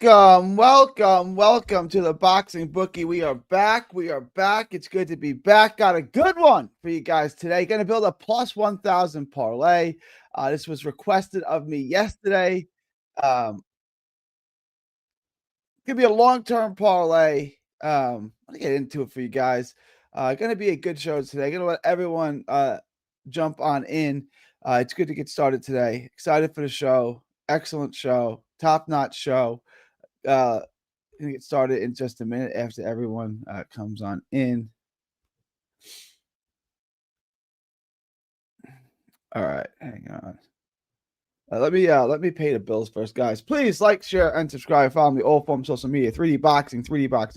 Welcome to the Boxing Bookie. We are back. It's good to be back. Got a good one for you guys today. Going to build a plus 1,000 parlay. This was requested of me yesterday. Gonna be a long-term parlay. Let me get into it for you guys. Gonna be a good show today. Gonna let everyone jump on in. It's good to get started today. Excited for the show. Excellent show. Top-notch show. Gonna get started in just a minute after everyone comes on in. All right, hang on. Let me pay the bills first, guys. Please like, share, and subscribe. Follow me all forms social media. 3D Boxing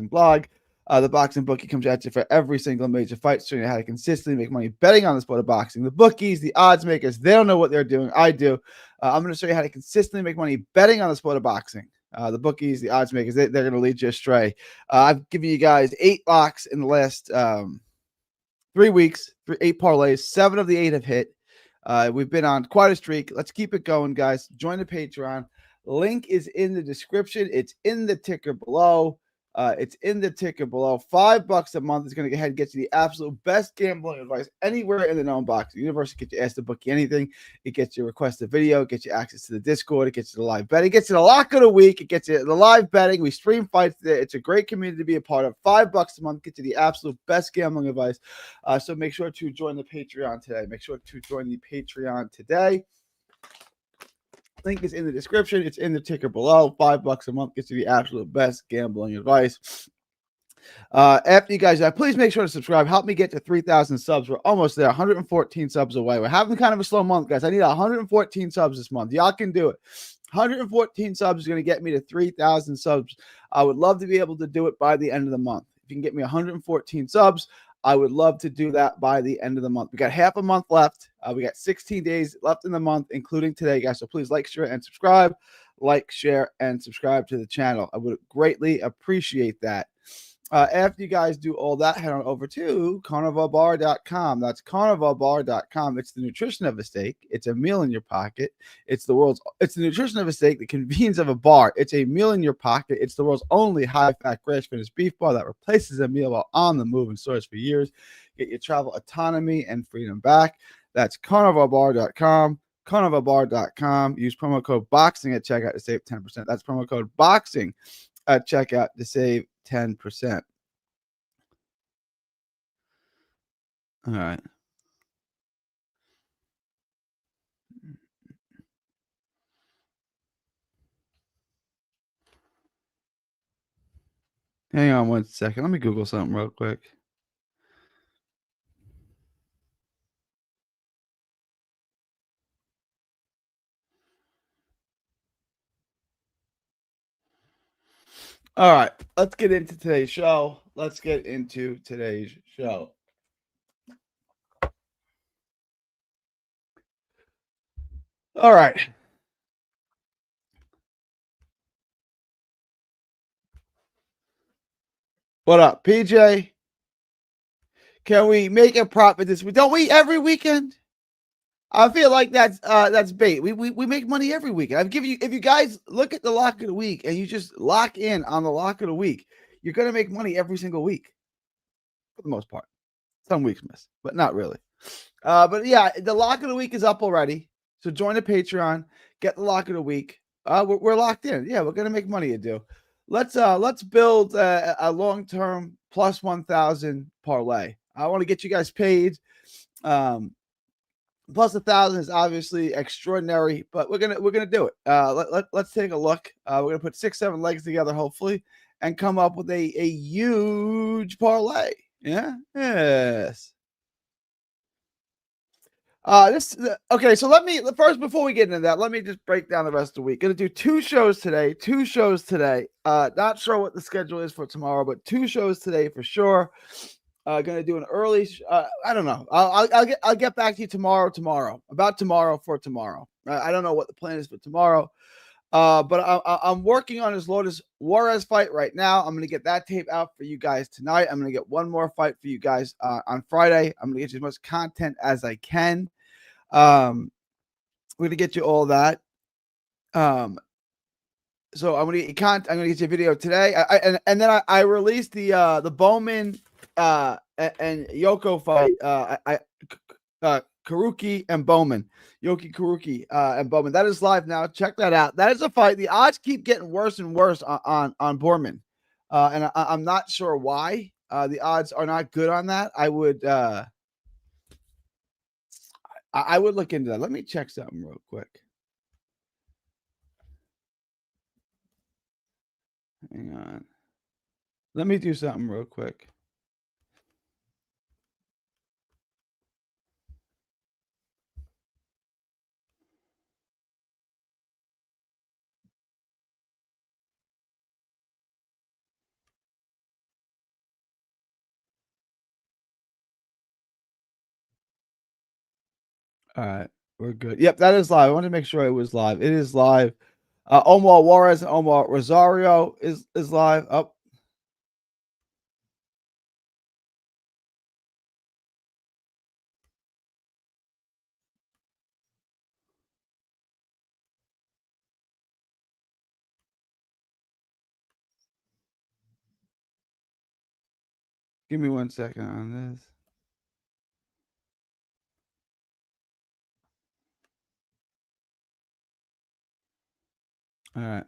blog. The Boxing Bookie comes at you for every single major fight, showing you how to consistently make money betting on the sport of boxing. The bookies, the odds makers, they don't know what they're doing. I do. I'm going to show you how to consistently make money betting on the sport of boxing. The bookies, the odds makers, they're going to lead you astray. I've given you guys 8 locks in the last 3 weeks, 8 parlays. 7 of the 8 have hit. We've been on quite a streak. Let's keep it going, guys. Join the Patreon. Link is in the description. It's in the ticker below. $5 a month is going to go ahead and get you the absolute best gambling advice anywhere in the known boxing universe. It gets you asked to book you anything. It gets you requested video. It gets you access to the Discord. It gets you the live betting. It gets you the lock of the week. It gets you the live betting. We stream fights there. It's a great community to be a part of. $5 a month gets you the absolute best gambling advice. So make sure to join the Patreon today. Link is in the description. It's in the ticker below. $5 a month gets you the absolute best gambling advice. After you guys, please make sure to subscribe. Help me get to 3,000 subs. We're almost there. 114 subs away. We're having kind of a slow month, guys. I need 114 subs this month. Y'all can do it. 114 subs is going to get me to 3,000 subs. I would love to be able to do it by the end of the month. If you can get me 114 subs, I would love to do that by the end of the month. We got half a month left. We got 16 days left in the month, including today, guys. So please like, share, and subscribe. Like, share, and subscribe to the channel. I would greatly appreciate that. After you guys do all that, head on over to carnivalbar.com. That's carnivalbar.com. It's the nutrition of a steak. It's a meal in your pocket. It's the nutrition of a steak, the convenience of a bar. It's a meal in your pocket. It's the world's only high-fat, grass-finished beef bar that replaces a meal while on the move and stores for years. Get your travel autonomy and freedom back. That's carnivalbar.com. carnivalbar.com. Use promo code BOXING at checkout to save 10%. That's promo code BOXING at checkout to save 10%. All right. Hang on one second. Let me Google something real quick. All right, let's get into today's show. All right. What up, PJ? Can we make a profit this week? Don't we every weekend? I feel like that's bait. We make money every week. I've given you, if you guys look at the lock of the week and you just lock in on the lock of the week, you're gonna make money every single week. For the most part. Some weeks miss, but not really. But yeah, the lock of the week is up already. So join the Patreon, get the lock of the week. We're locked in. Yeah, we're gonna make money to do. Let's build a long-term plus 1,000 parlay. I want to get you guys paid. Plus 1,000 is obviously extraordinary, but we're gonna do it. Let's take a look. We're gonna put 6-7 legs together, hopefully, and come up with a huge parlay. Yeah. Yes. Okay, so first, before we get into that, let me just break down the rest of the week. Gonna do 2 shows today. Not sure what the schedule is for tomorrow, but 2 shows today for sure. Gonna do an early. I don't know. I'll get back to you tomorrow. About tomorrow for tomorrow. I don't know what the plan is for tomorrow. But I'm working on his Lourdes Juarez fight right now. I'm going to get that tape out for you guys tonight. I'm going to get one more fight for you guys on Friday. I'm going to get you as much content as I can. We're going to get you all that. So I'm gonna get you a video today. And then I released the Bowman and Yoko fight. Karuki and Bowman. Yoki Karuki and Bowman. That is live now. Check that out. That is a fight. The odds keep getting worse and worse on Borman. And I'm not sure why. The odds are not good on that. I would look into that. Let me check something real quick. Hang on. Let me do something real quick. All right, we're good. Yep, that is live. I wanted to make sure it was live. It is live. Omar Juarez and Omar Rosario is live. Up. Give me 1 second on this. All right.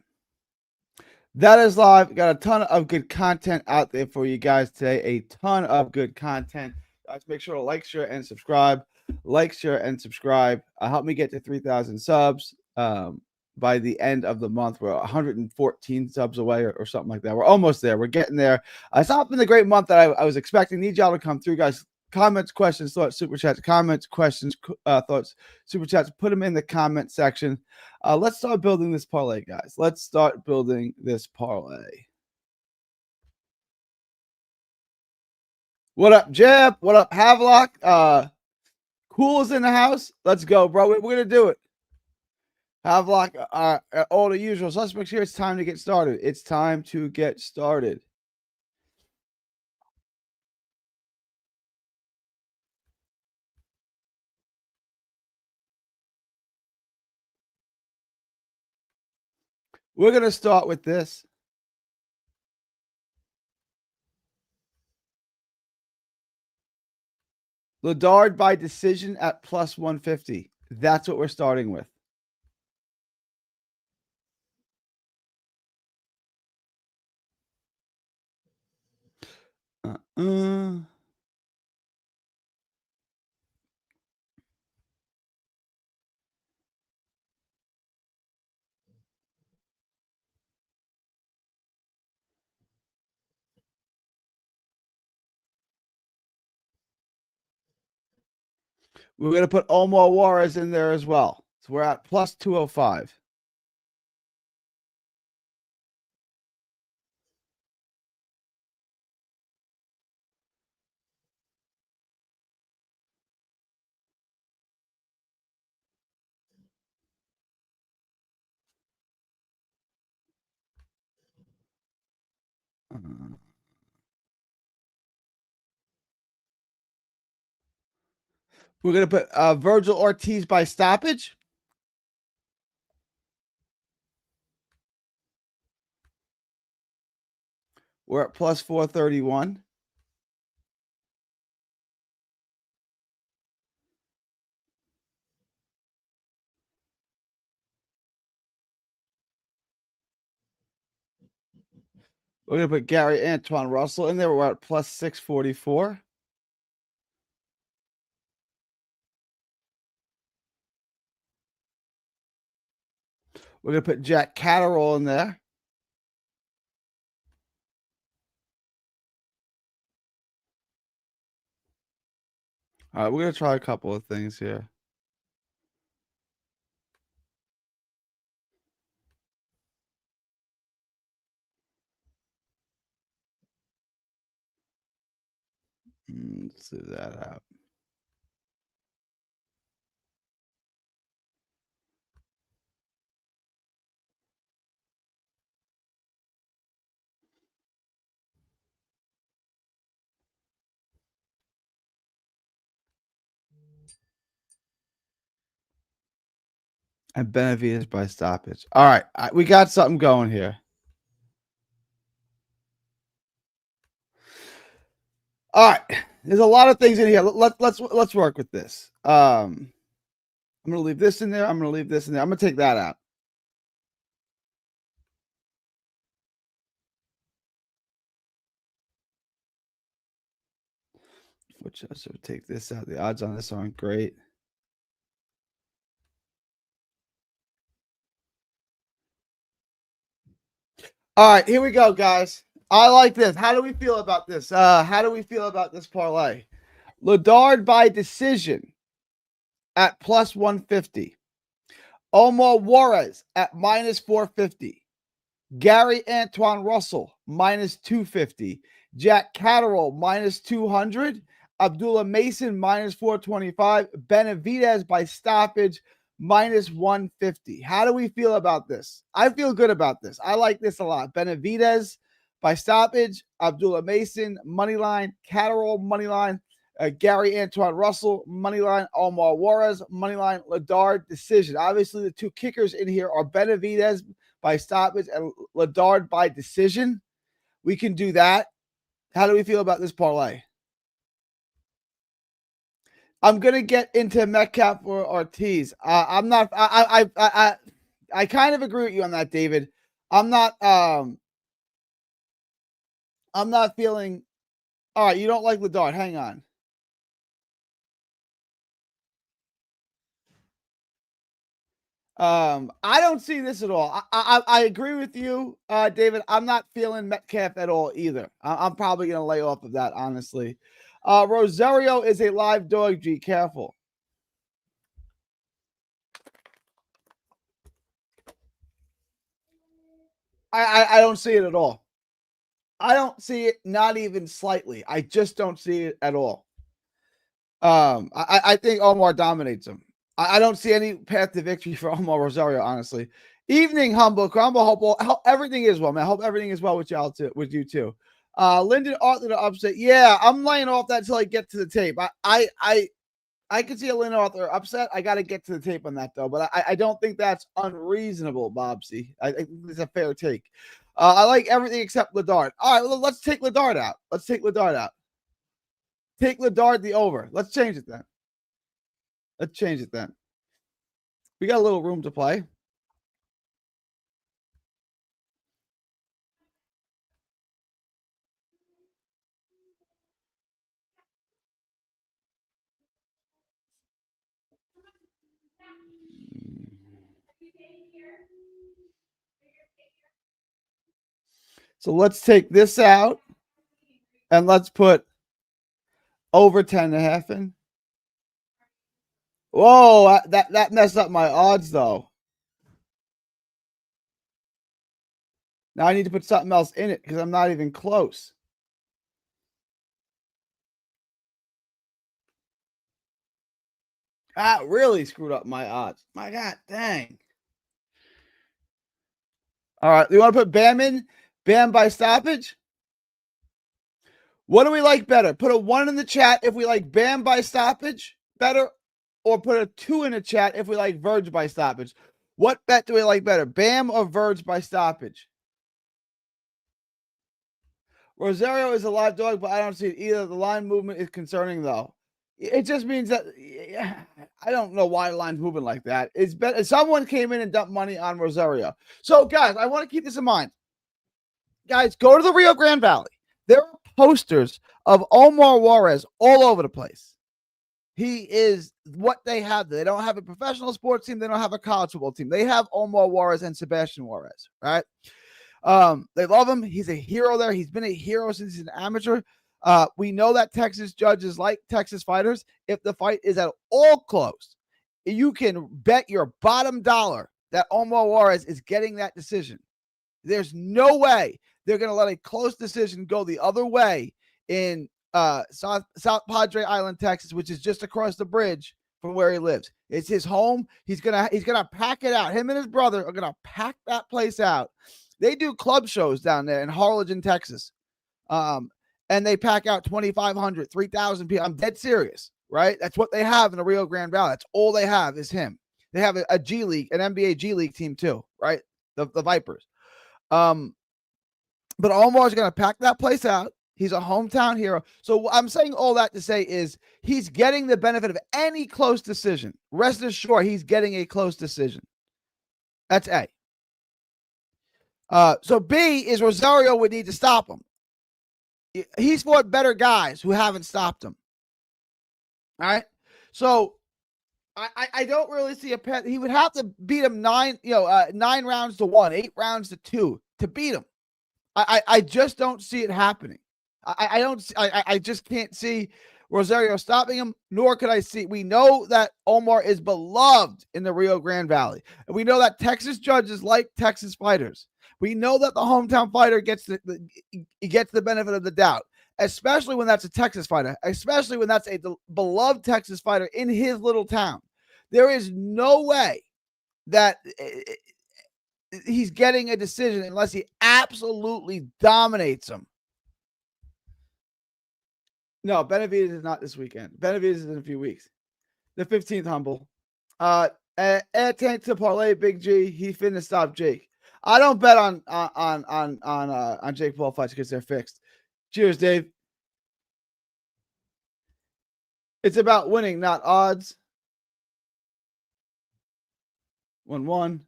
That is live. Got a ton of good content out there for you guys today. A ton of good content. Guys, make sure to like, share, and subscribe. Like, share, and subscribe. Help me get to 3,000 subs by the end of the month. We're 114 subs away or something like that. We're almost there. We're getting there. It's not been the great month that I was expecting. Need y'all to come through, guys. Comments, questions, thoughts, super chats. Comments, questions, thoughts, super chats. Put them in the comment section. Let's start building this parlay, guys. Let's start building this parlay. What up, Jeb? What up, Havelock? Cool's in the house. Let's go, bro. We're gonna do it. Havelock, all the usual suspects here. It's time to get started. It's time to get started. We're gonna start with this. Ladard by decision at plus 150. That's what we're starting with. We're gonna put Omar Juarez in there as well. So we're at plus 205. We're gonna put Virgil Ortiz by stoppage. We're at plus 431. We're gonna put Gary Antoine Russell in there. We're at plus 644. We're gonna put Jack Catterall in there. All right, we're gonna try a couple of things here. Let's do that out. And Benavides by stoppage. All right, we got something going here. All right, there's a lot of things in here. Let's work with this. I'm gonna leave this in there. I'm gonna leave this in there. I'm gonna take that out. Which I should take this out. The odds on this aren't great. All right, here we go, guys. I like this. How do we feel about this? How do we feel about this parlay? Ledard by decision at plus 150. Omar Juarez at minus 450. Gary Antoine Russell minus 250. Jack Catterall minus 200. Abdullah Mason minus 425. Benavides by stoppage minus 150. How do we feel about this? I feel good about this. I like this a lot. Benavides by stoppage. Abdullah Mason money line. Catterall money line. Gary Antoine Russell money line. Omar Juarez money line. Ledard decision. Obviously, the two kickers in here are Benavides by stoppage and Ledard by decision. We can do that. How do we feel about this parlay? I'm gonna get into Metcalf or Ortiz. I'm not. I kind of agree with you on that, David. I'm not feeling. All right, you don't like Ledard. Hang on. I don't see this at all. I agree with you, David. I'm not feeling Metcalf at all either. I'm probably gonna lay off of that, honestly. Rosario is a live dog. G, careful. I don't see it at all. I don't see it, not even slightly. I just don't see it at all. I think Omar dominates him. I don't see any path to victory for Omar Rosario, honestly. Evening, humble. Hope everything is well, man. I hope everything is well with y'all too, with you too. Lyndon Arthur to upset. Yeah, I'm laying off that until I get to the tape. I can see a Lyndon Arthur upset. I got to get to the tape on that though, but I don't think that's unreasonable, Bobsy. I think it's a fair take. I like everything except Ledard. All right, let's take Ledard out. Take Ledard the over. Let's change it then. We got a little room to play. So let's take this out and let's put over 10.5 in. Whoa, that messed up my odds though. Now I need to put something else in it because I'm not even close. That really screwed up my odds. My God, dang. All right, you want to put Bam in? Bam by stoppage? What do we like better? Put a 1 in the chat if we like Bam by stoppage better, or put a 2 in the chat if we like Verge by stoppage. What bet do we like better, Bam or Verge by stoppage? Rosario is a live dog, but I don't see it either. The line movement is concerning, though. It just means that I don't know why the line's moving like that. It's better. Someone came in and dumped money on Rosario. So, guys, I want to keep this in mind. Guys, go to the Rio Grande Valley. There are posters of Omar Juarez all over the place. He is what they have. They don't have a professional sports team. They don't have a college football team. They have Omar Juarez and Sebastian Juarez, right? They love him. He's a hero there. He's been a hero since he's an amateur. We know that Texas judges like Texas fighters. If the fight is at all close, you can bet your bottom dollar that Omar Juarez is getting that decision. There's no way they're going to let a close decision go the other way in South Padre Island, Texas, which is just across the bridge from where he lives. It's his home. He's gonna pack it out. Him and his brother are gonna pack that place out. They do club shows down there in Harlingen, Texas. And they pack out 2,500, 3,000 people. I'm dead serious, right? That's what they have in the Rio Grande Valley. That's all they have is him. They have a G League, an NBA G League team too, right? The Vipers. But Omar's going to pack that place out. He's a hometown hero. So I'm saying all that to say is he's getting the benefit of any close decision. Rest assured, he's getting a close decision. That's A. So B is Rosario would need to stop him. He's fought better guys who haven't stopped him. All right. So I don't really see a path. He would have to beat him 9 rounds to 1, 8 rounds to 2 to beat him. I just don't see it happening. I just can't see Rosario stopping him, nor could I see. We know that Omar is beloved in the Rio Grande Valley. And we know that Texas judges like Texas fighters. We know that the hometown fighter gets the benefit of the doubt, especially when that's a Texas fighter, especially when that's a beloved Texas fighter in his little town. There is no way that he's getting a decision unless he absolutely dominates him. No, Benavidez is not this weekend. Benavidez is in a few weeks. The 15th humble. Add tank to parlay Big G. He finna stop Jake. I don't bet on Jake Paul fights because they're fixed. Cheers, Dave. It's about winning, not odds. 1-1.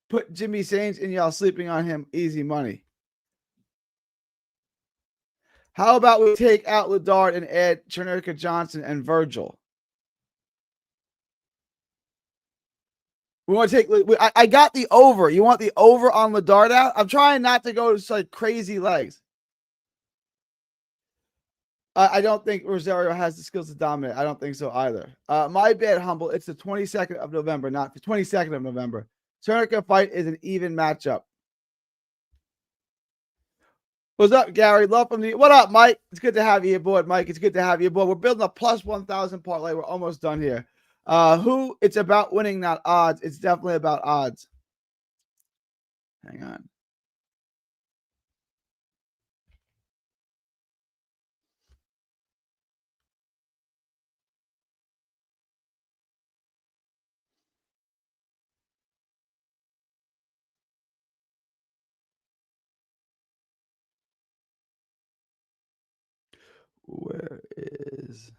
Put Jimmy Saints and y'all sleeping on him. Easy money. How about we take out Ledard and add Chernica Johnson and Virgil? We want to take. I got the over. You want the over on Ledard out? I'm trying not to go to like crazy legs. I don't think Rosario has the skills to dominate. I don't think so either. My bad, humble. It's the 22nd of November, not the 22nd of November. Chernica fight is an even matchup. What's up, Gary? Love from the. What up, Mike? It's good to have you aboard, Mike. It's good to have you aboard. We're building a plus 1,000 parlay. We're almost done here. It's about winning, not odds. It's definitely about odds. Hang on. Where is...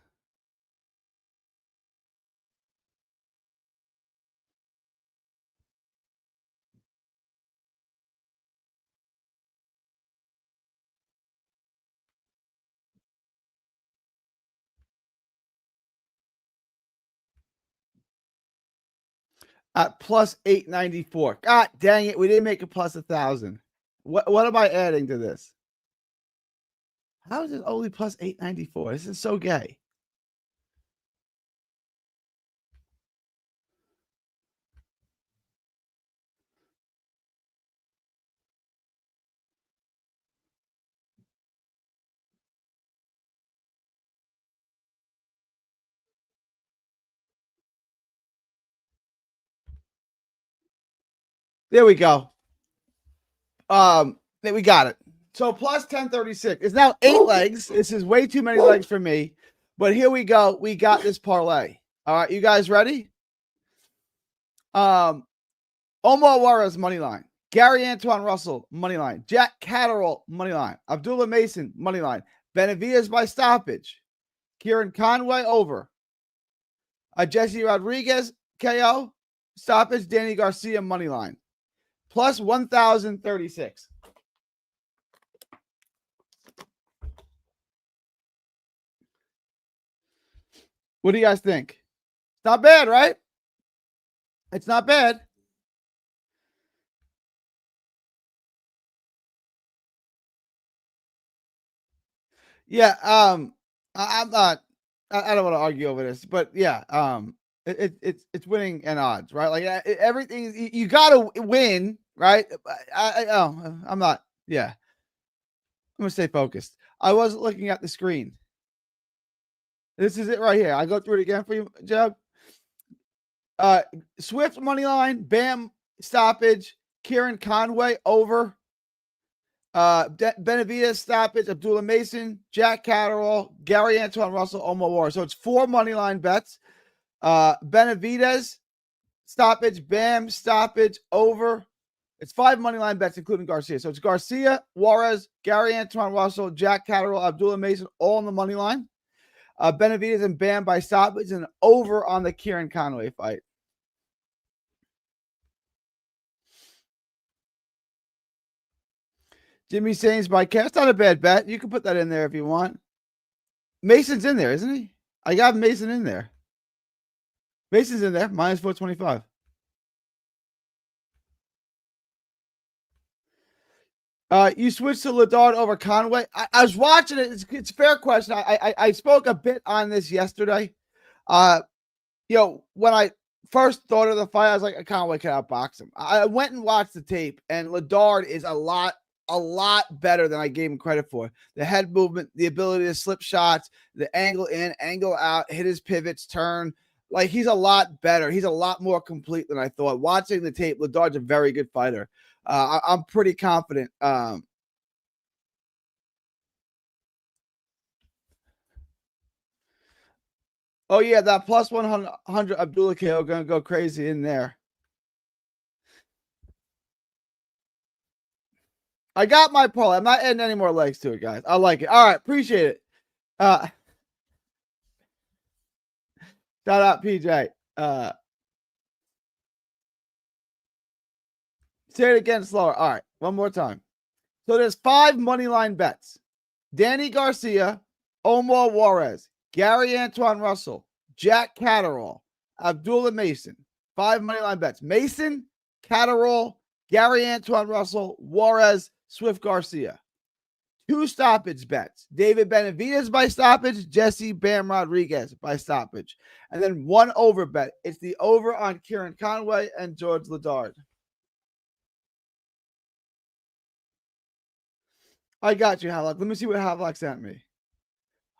At plus 894. God dang it. We didn't make it plus 1,000. What am I adding to this? How is it only plus 894? This is so gay. There we go. We got it. So plus 1036. It's now 8 legs. This is way too many legs for me. But here we go. We got this parlay. All right, you guys ready? Omar Juarez money line. Gary Antoine Russell money line. Jack Catterall money line. Abdullah Mason money line. Benavidez by stoppage. Kieran Conway over. Jesse Rodriguez KO stoppage. Danny Garcia money line. Plus 1,036. What do you guys think? It's not bad, right? It's not bad. Yeah, I'm not. I don't want to argue over this, but yeah, it's winning and odds, right? Like everything, you got to win, right? I'm not. Yeah, I'm gonna stay focused. I wasn't looking at the screen. This is it right here. I go through it again for you, Jeb. Swift money line, Bam stoppage, Kieran Conway over. Benavidez stoppage, Abdullah Mason, Jack Catterall, Gary Antoine Russell, Omar Juarez. So it's 4 money line bets. Benavidez stoppage, Bam, stoppage, over. It's 5 money line bets, including Garcia. So it's Garcia, Juarez, Gary Antoine Russell, Jack Catterall, Abdullah Mason, all on the money line. Benavidez and Bam by stoppage, and over on the Kieran Conway fight. Jimmy Sains by cash. Not a bad bet. You can put that in there if you want. Mason's in there, isn't he? I got Mason in there. Mason's in there. Minus 425. You switched to Ledard over Conway. I was watching it. It's a fair question. I spoke a bit on this yesterday. When I first thought of the fight, I was like, Conway can outbox him. I went and watched the tape, and Ledard is a lot better than I gave him credit for. The head movement, the ability to slip shots, the angle in, angle out, hit his pivots, turn. Like, he's a lot better. He's a lot more complete than I thought. Watching the tape, Ledard's a very good fighter. I'm pretty confident. Oh, yeah, that plus 100 Abdullah KO going to go crazy in there. I got my parlay. I'm not adding any more legs to it, guys. I like it. All right, appreciate it. Shout out, PJ. Say it again slower. All right, one more time. So there's 5 money line bets. Danny Garcia, Omar Juarez, Gary Antoine Russell, Jack Catterall, Abdullah Mason. 5 money line bets. Mason, Catterall, Gary Antoine Russell, Juarez, Swift Garcia. 2 stoppage bets. David Benavidez by stoppage, Jesse Bam Rodriguez by stoppage. And then 1 over bet. It's the over on Kieran Conway and George Ledard. I got you, Havlock. Let me see what Havlock sent me.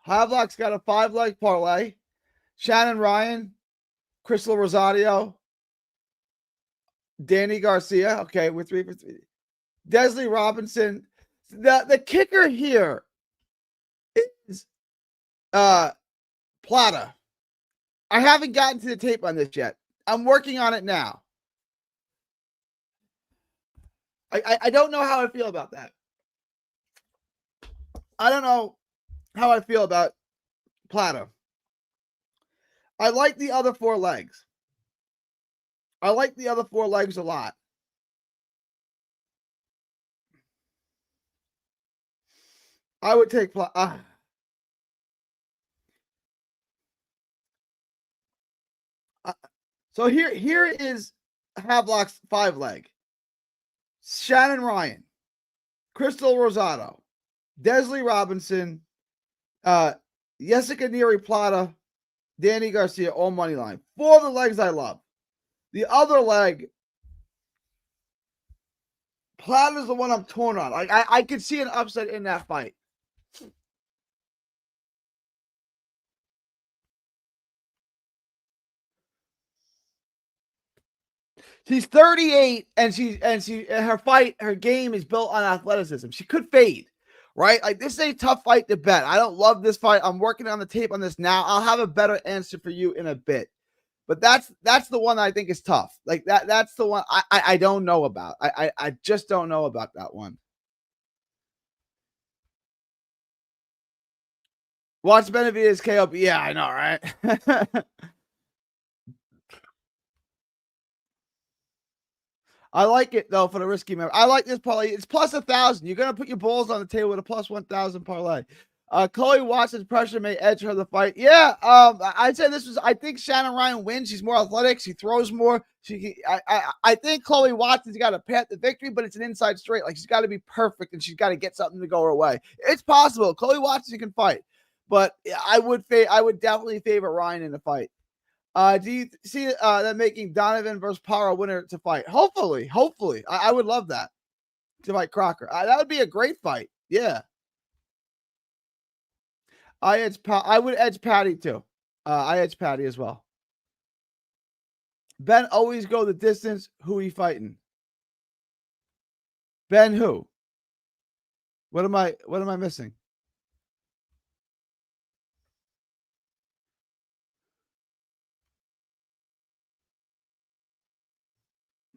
Havlock's got a 5-leg parlay. Shannon Ryan, Crystal Rosario, Danny Garcia. Okay, we're 3 for 3. Desley Robinson. The kicker here is Plata. I haven't gotten to the tape on this yet. I'm working on it now. I don't know how I feel about that. I don't know how I feel about Plata. I like the other 4 legs. I like the other 4 legs a lot. I would take Plata. So here is Havlock's 5-leg. Shannon Ryan, Crystal Rosado, Desley Robinson, Jessica Neri Plata, Danny Garcia, all money line. 4 of the legs I love. The other leg, Plata's the one I'm torn on. Like I could see an upset in that fight. She's 38, and her game is built on athleticism. She could fade, right? Like, this is a tough fight to bet. I don't love this fight. I'm working on the tape on this now. I'll have a better answer for you in a bit. But that's the one I think is tough. Like that's the one I don't know about. I just don't know about that one. Watch Benavidez KO. Yeah, I know, right? I like it though for the risky member. I like this parlay. It's plus 1,000. You're gonna put your balls on the table with a plus 1,000 parlay. Chloe Watson's pressure may edge her the fight. Yeah, I'd say this was. I think Shannon Ryan wins. She's more athletic. She throws more. I think Chloe Watson's got a path to victory, but it's an inside straight. Like, she's got to be perfect, and she's got to get something to go her way. It's possible. Chloe Watson can fight, but I would definitely favor Ryan in the fight. Do you see them making Donovan versus Parra winner to fight? Hopefully. I would love that to fight Crocker. That would be a great fight. Yeah. I would edge Patty too. I edge Patty as well. Ben always go the distance. Who he fighting? Ben who? What am I missing?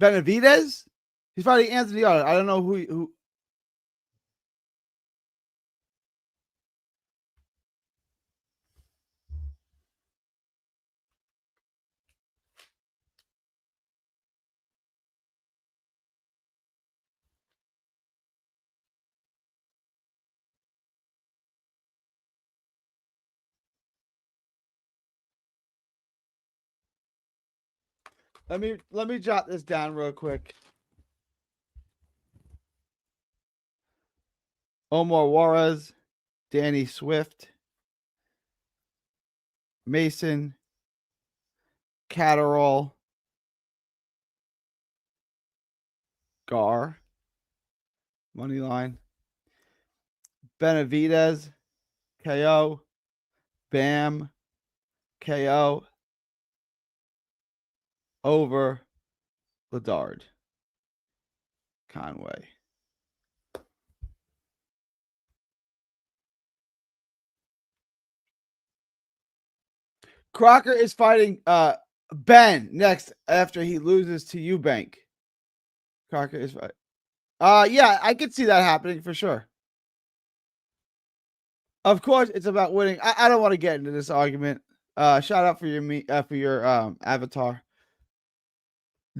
Benavidez? He's fighting Anthony Otter. I don't know who. Let me jot this down real quick. Omar Juarez, Danny Swift, Mason, Catterall, Gar, Moneyline, Benavidez, KO, Bam, KO, over, Ledard, Conway. Crocker is fighting Ben next after he loses to Eubank. Crocker is fighting. Yeah, I could see that happening for sure. Of course, it's about winning. I don't want to get into this argument. Shout out for your avatar.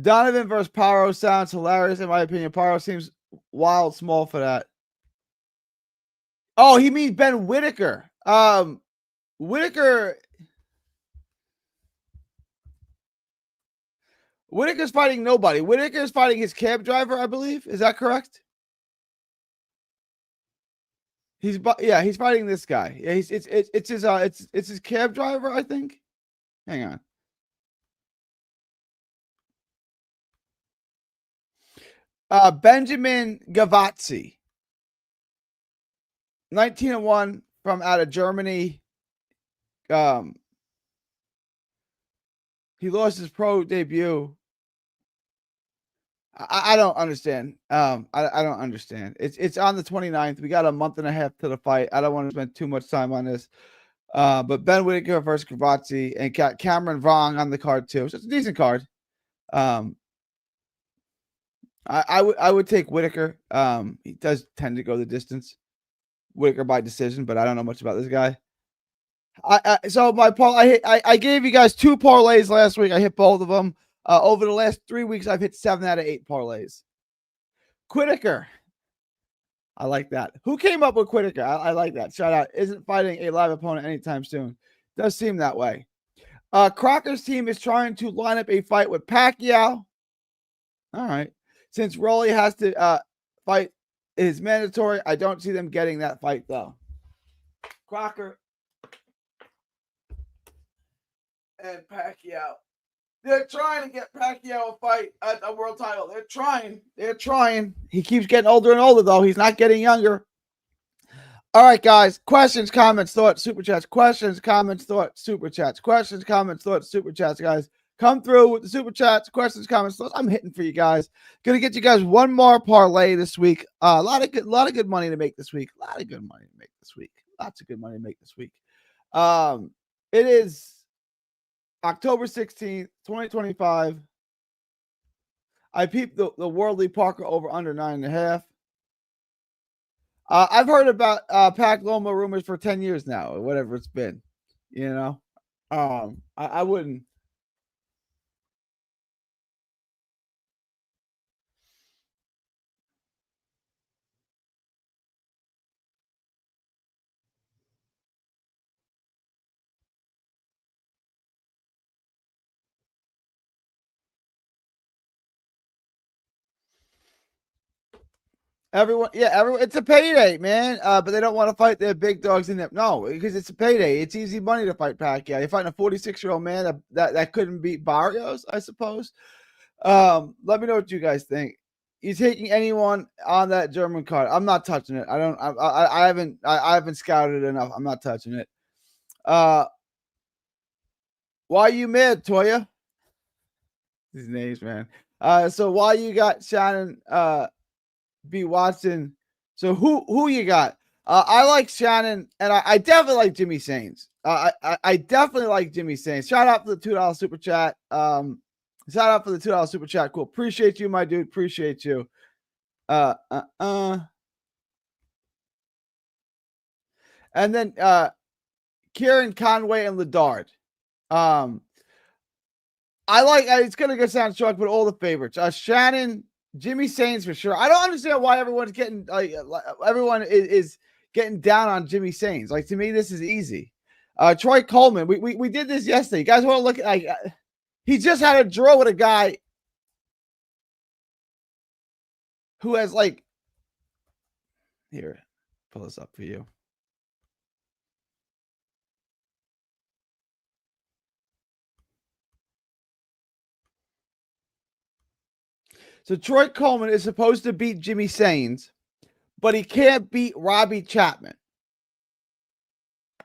Donovan versus Pyro sounds hilarious in my opinion. Pyro seems wild small for that. Oh, he means Ben Whitaker. Whitaker's fighting nobody. Whitaker's fighting his cab driver, I believe. Is that correct? He's fighting this guy. Yeah, it's his cab driver, I think. Hang on. Benjamin Gavazzi. 19-1 from out of Germany. He lost his pro debut. I don't understand. I don't understand. It's on the 29th. We got a month and a half to the fight. I don't want to spend too much time on this. But Ben Whitaker versus Gavazzi and Cameron Vong on the card too. So it's a decent card. I would take Whitaker. He does tend to go the distance. Whitaker by decision, but I don't know much about this guy. So I gave you guys 2 parlays last week. I hit both of them. Over the last 3 weeks, I've hit 7 out of 8 parlays. Whitaker. I like that. Who came up with Whitaker? I like that. Shout out. Isn't fighting a live opponent anytime soon. Does seem that way. Crocker's team is trying to line up a fight with Pacquiao. All right. Since Rolly has to fight is mandatory, I don't see them getting that fight, though. Crocker and Pacquiao. They're trying to get Pacquiao a fight at a world title. They're trying. They're trying. He keeps getting older and older, though. He's not getting younger. All right, guys. Questions, comments, thoughts, super chats. Questions, comments, thoughts, super chats. Questions, comments, thoughts, super chats, guys. Come through with the super chats, questions, comments, thoughts. I'm hitting for you guys. Gonna get you guys one more parlay this week. A lot of good money to make this week. Lots of good money to make this week. It is October 16th, 2025. I peeped the Worldly Parker over under 9.5. I've heard about Pac Loma rumors for 10 years now, or whatever it's been. You know, I wouldn't. Everyone, it's a payday, man. But they don't want to fight their big dogs in there. No, because it's a payday. It's easy money to fight Pacquiao. You're fighting a 46-year-old man that couldn't beat Barrios, I suppose. Let me know what you guys think. You taking anyone on that German card? I'm not touching it. I haven't scouted it enough. I'm not touching it. Why are you mad, Toya? These names, man. So why you got Shannon B. Watson? So who you got? I like Shannon, and I definitely like Jimmy Sains. I definitely like Jimmy Sains. Shout out to the $2 super chat. Shout out for the $2 super chat. Cool. Appreciate you, my dude. Appreciate you. And then Kieran Conway and Ledard. I like it's gonna get sound shocked, but all the favorites. Shannon, Jimmy Sains for sure. I don't understand why everyone's getting everyone is getting down on Jimmy Sains. Like, to me, this is easy. Troy Coleman. We did this yesterday. You guys want to look at he just had a draw with a guy who has here, pull this up for you. So Troy Coleman is supposed to beat Jimmy Sains, but he can't beat Robbie Chapman.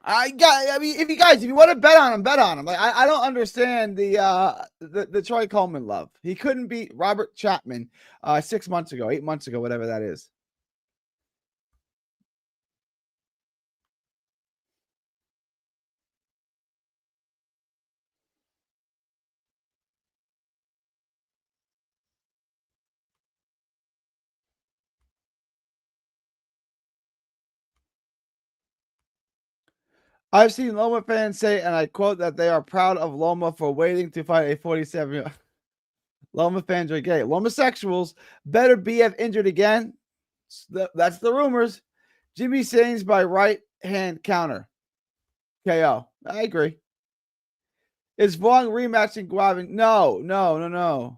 I mean, if you want to bet on him, bet on him. Like, I don't understand the Troy Coleman love. He couldn't beat Robert Chapman 6 months ago, 8 months ago, whatever that is. I've seen Loma fans say, and I quote, that they are proud of Loma for waiting to fight a 47-year-old. Loma fans are gay. Lomosexuals better BF injured again. That's the rumors. Jimmy Sains by right hand counter. KO. I agree. Is Vaughn rematching Guavin? No.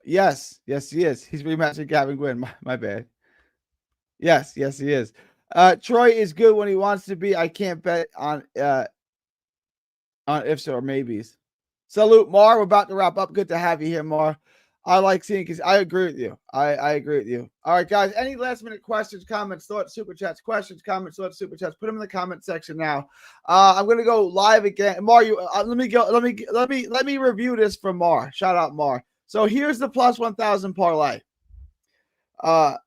Yes, he is. He's rematching Gavin Gwynn. My bad. Yes, he is. Troy is good when he wants to be. I can't bet on ifs or maybes. Salute, Mar. We're about to wrap up. Good to have you here, Mar. I like seeing because I agree with you. I agree with you. All right, guys. Any last minute questions, comments, thoughts, super chats, questions, comments, thoughts, super chats? Put them in the comment section now. I'm gonna go live again. Mar, you let me review this for Mar. Shout out Mar. So here's the plus 1,000 parlay. 5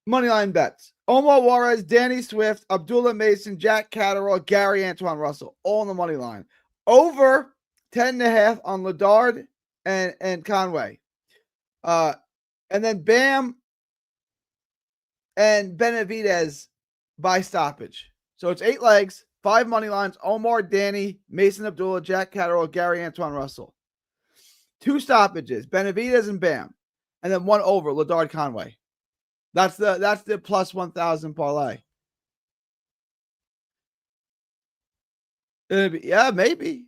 moneyline bets. Omar Juarez, Danny Swift, Abdullah Mason, Jack Catterall, Gary Antoine Russell, all on the money line. Over 10.5 on Ledard and Conway. And then Bam and Benavidez by stoppage. So it's 8 legs, 5 money lines. Omar, Danny, Mason Abdullah, Jack Catterall, Gary Antoine Russell. 2 stoppages, Benavidez and Bam. And then 1 over, Ledard Conway. That's the plus 1,000 parlay. Yeah, maybe.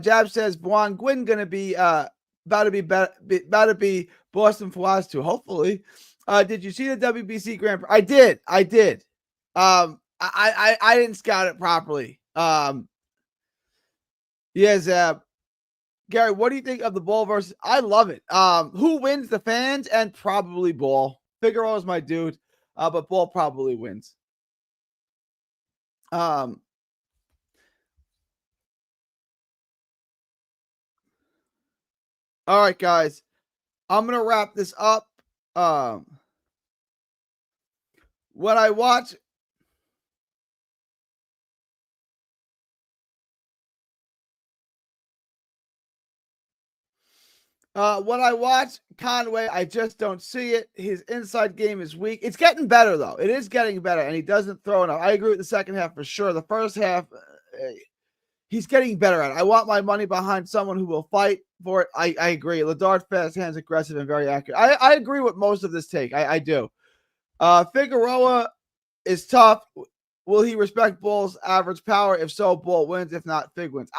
Jab says Juan Gwynn gonna be about to be Boston Fawaz too. Hopefully. Did you see the WBC Grand Prix? I did. I didn't scout it properly. Yes, Gary, what do you think of the Ball versus? I love it. Who wins, the fans and probably Ball. Figueroa is my dude, but Ball probably wins. All right, guys. I'm gonna wrap this up. When I watch Conway, I just don't see it. His inside game is weak. It's getting better, though. It is getting better, and he doesn't throw enough. I agree with the second half for sure. The first half, he's getting better at it. I want my money behind someone who will fight for it. I agree. Ledard, fast hands, aggressive, and very accurate. I agree with most of this take. I do. Figueroa is tough. Will he respect Bull's average power? If so, Bull wins. If not, Fig wins.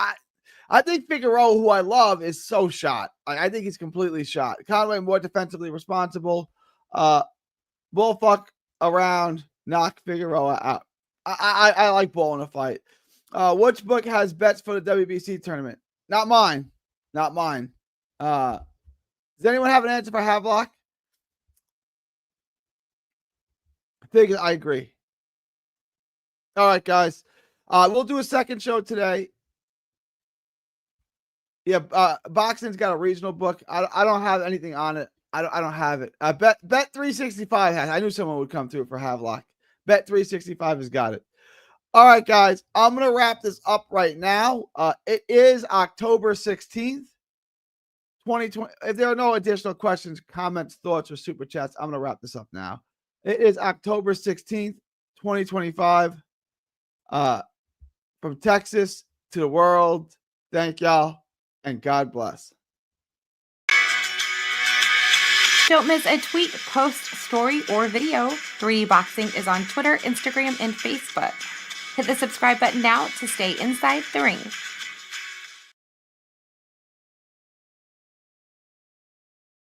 I think Figueroa, who I love, is so shot. I think he's completely shot. Conway more defensively responsible. Bull fuck around, knock Figueroa out. I like Bull in a fight. Which book has bets for the WBC tournament? Not mine. Does anyone have an answer for Havelock? I agree. All right, guys. We'll do a second show today. Yeah, boxing's got a regional book. I don't have anything on it. I don't have it. Bet 365 has. I knew someone would come through for Havelock. Bet365 has got it. All right, guys, I'm going to wrap this up right now. It is October 16th, 2020. If there are no additional questions, comments, thoughts, or super chats, I'm going to wrap this up now. It is October 16th, 2025. From Texas to the world, thank y'all, and God bless. Don't miss a tweet, post, story, or video. 3D Boxing is on Twitter, Instagram, and Facebook. Hit the subscribe button now to stay inside the ring.